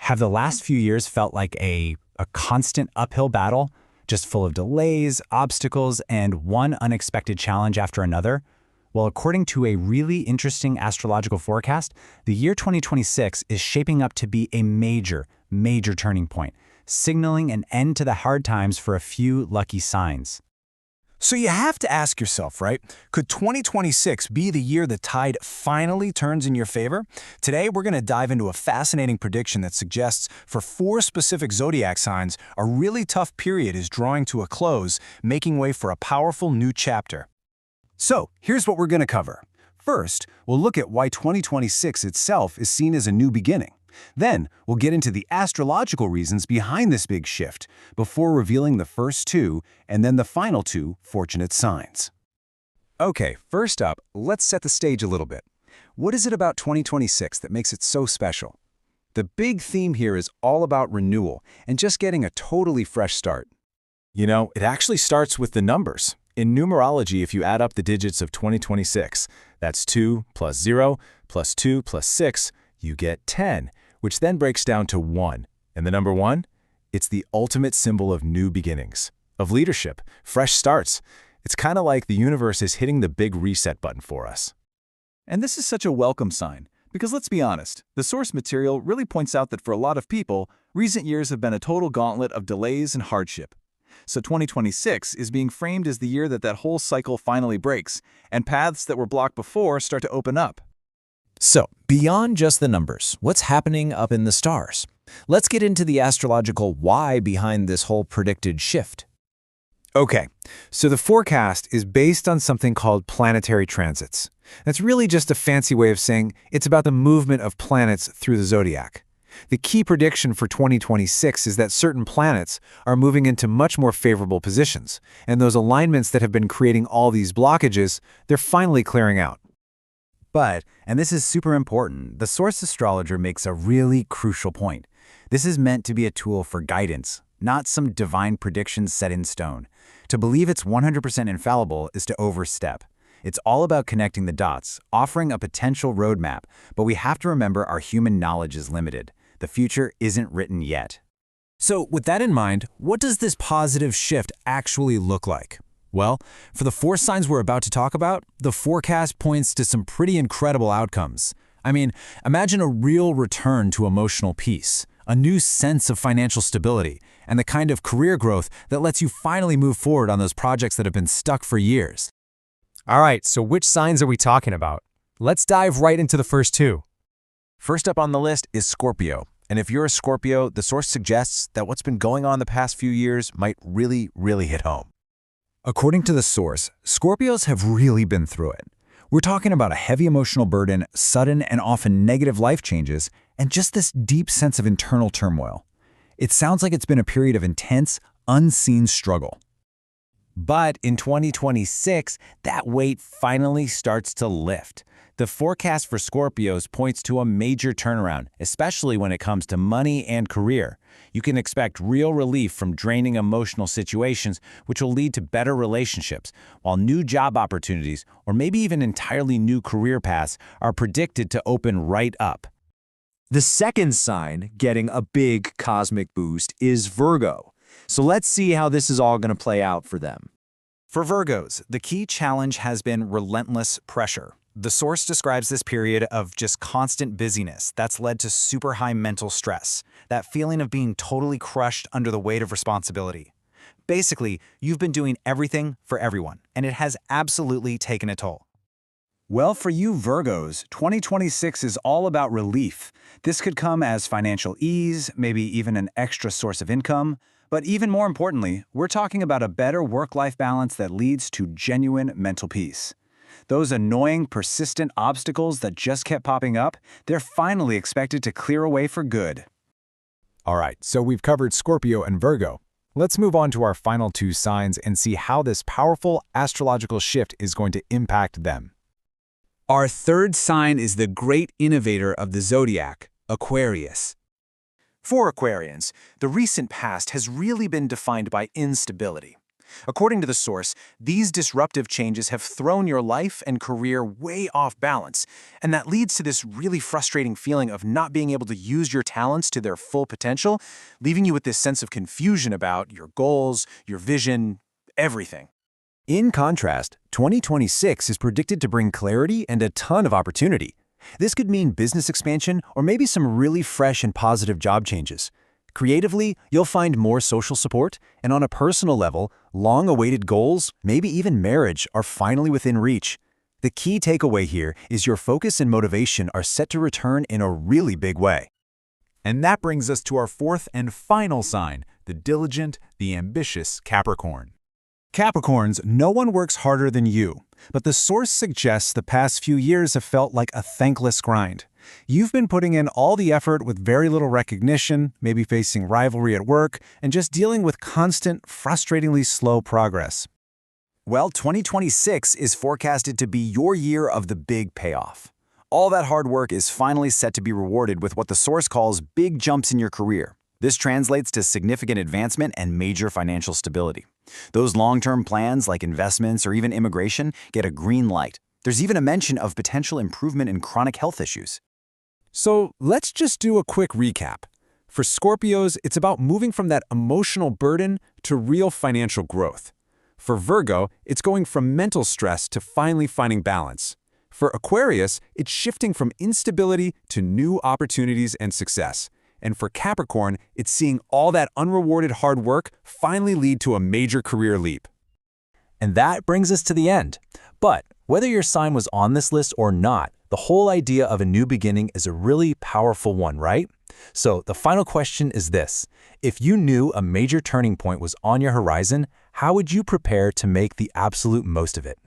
Have the last few years felt like a constant uphill battle, just full of delays, obstacles, and one unexpected challenge after another? Well, according to a really interesting astrological forecast, the year 2026 is shaping up to be a major turning point, signaling an end to the hard times for a few lucky signs. So you have to ask yourself, right? Could 2026 be the year the tide finally turns in your favor? Today, we're going to dive into a fascinating prediction that suggests for 4 specific zodiac signs, a really tough period is drawing to a close, making way for a powerful new chapter. So, here's what we're going to cover. First, we'll look at why 2026 itself is seen as a new beginning. Then, we'll get into the astrological reasons behind this big shift, before revealing the first 2 and then the final 2 fortunate signs. Okay, first up, let's set the stage a little bit. What is it about 2026 that makes it so special? The big theme here is all about renewal and just getting a totally fresh start. You know, it actually starts with the numbers. In numerology, if you add up the digits of 2026, that's 2 plus 0 plus 2 plus 6, you get 10, which then breaks down to 1. And the number 1? It's the ultimate symbol of new beginnings, of leadership, fresh starts. It's kind of like the universe is hitting the big reset button for us. And this is such a welcome sign, because let's be honest, the source material really points out that for a lot of people, recent years have been a total gauntlet of delays and hardship. So 2026 is being framed as the year that whole cycle finally breaks, and paths that were blocked before start to open up. So, beyond just the numbers, what's happening up in the stars? Let's get into the astrological why behind this whole predicted shift. Okay, so the forecast is based on something called planetary transits. That's really just a fancy way of saying it's about the movement of planets through the zodiac. The key prediction for 2026 is that certain planets are moving into much more favorable positions, and those alignments that have been creating all these blockages, they're finally clearing out. But, and this is super important, the source astrologer makes a really crucial point. This is meant to be a tool for guidance, not some divine predictions set in stone. To believe it's 100% infallible is to overstep. It's all about connecting the dots, offering a potential roadmap, but we have to remember our human knowledge is limited. The future isn't written yet. So, with that in mind, what does this positive shift actually look like? Well, for the 4 signs we're about to talk about, the forecast points to some pretty incredible outcomes. I mean, imagine a real return to emotional peace, a new sense of financial stability, and the kind of career growth that lets you finally move forward on those projects that have been stuck for years. All right, so which signs are we talking about? Let's dive right into the first 2. First up on the list is Scorpio. And if you're a Scorpio, the source suggests that what's been going on the past few years might really hit home. According to the source, Scorpios have really been through it. We're talking about a heavy emotional burden, sudden and often negative life changes, and just this deep sense of internal turmoil. It sounds like it's been a period of intense, unseen struggle. But in 2026, that weight finally starts to lift. The forecast for Scorpios points to a major turnaround, especially when it comes to money and career. You can expect real relief from draining emotional situations, which will lead to better relationships, while new job opportunities, or maybe even entirely new career paths, are predicted to open right up. The second sign getting a big cosmic boost is Virgo. So let's see how this is all going to play out for them. For Virgos, the key challenge has been relentless pressure. The source describes this period of just constant busyness that's led to super high mental stress, that feeling of being totally crushed under the weight of responsibility. Basically, you've been doing everything for everyone, and it has absolutely taken a toll. Well, for you Virgos, 2026 is all about relief. This could come as financial ease, maybe even an extra source of income. But even more importantly, we're talking about a better work-life balance that leads to genuine mental peace. Those annoying, persistent obstacles that just kept popping up, they're finally expected to clear away for good. All right, so we've covered Scorpio and Virgo. Let's move on to our final 2 signs and see how this powerful astrological shift is going to impact them. Our third sign is the great innovator of the zodiac, Aquarius. For Aquarians, the recent past has really been defined by instability. According to the source, these disruptive changes have thrown your life and career way off balance, and that leads to this really frustrating feeling of not being able to use your talents to their full potential, leaving you with this sense of confusion about your goals, your vision, everything. In contrast, 2026 is predicted to bring clarity and a ton of opportunity. This could mean business expansion or maybe some really fresh and positive job changes. Creatively, you'll find more social support, and on a personal level, long-awaited goals, maybe even marriage, are finally within reach. The key takeaway here is your focus and motivation are set to return in a really big way. And that brings us to our fourth and final sign, the diligent, the ambitious Capricorn. Capricorns, no one works harder than you, but the source suggests the past few years have felt like a thankless grind. You've been putting in all the effort with very little recognition, maybe facing rivalry at work, and just dealing with constant, frustratingly slow progress. Well, 2026 is forecasted to be your year of the big payoff. All that hard work is finally set to be rewarded with what the source calls big jumps in your career. This translates to significant advancement and major financial stability. Those long-term plans like investments or even immigration get a green light. There's even a mention of potential improvement in chronic health issues. So let's just do a quick recap. For Scorpios, it's about moving from that emotional burden to real financial growth. For Virgo, it's going from mental stress to finally finding balance. For Aquarius, it's shifting from instability to new opportunities and success. And for Capricorn, it's seeing all that unrewarded hard work finally lead to a major career leap. And that brings us to the end. But whether your sign was on this list or not, the whole idea of a new beginning is a really powerful one, right? So the final question is this. If you knew a major turning point was on your horizon, how would you prepare to make the absolute most of it?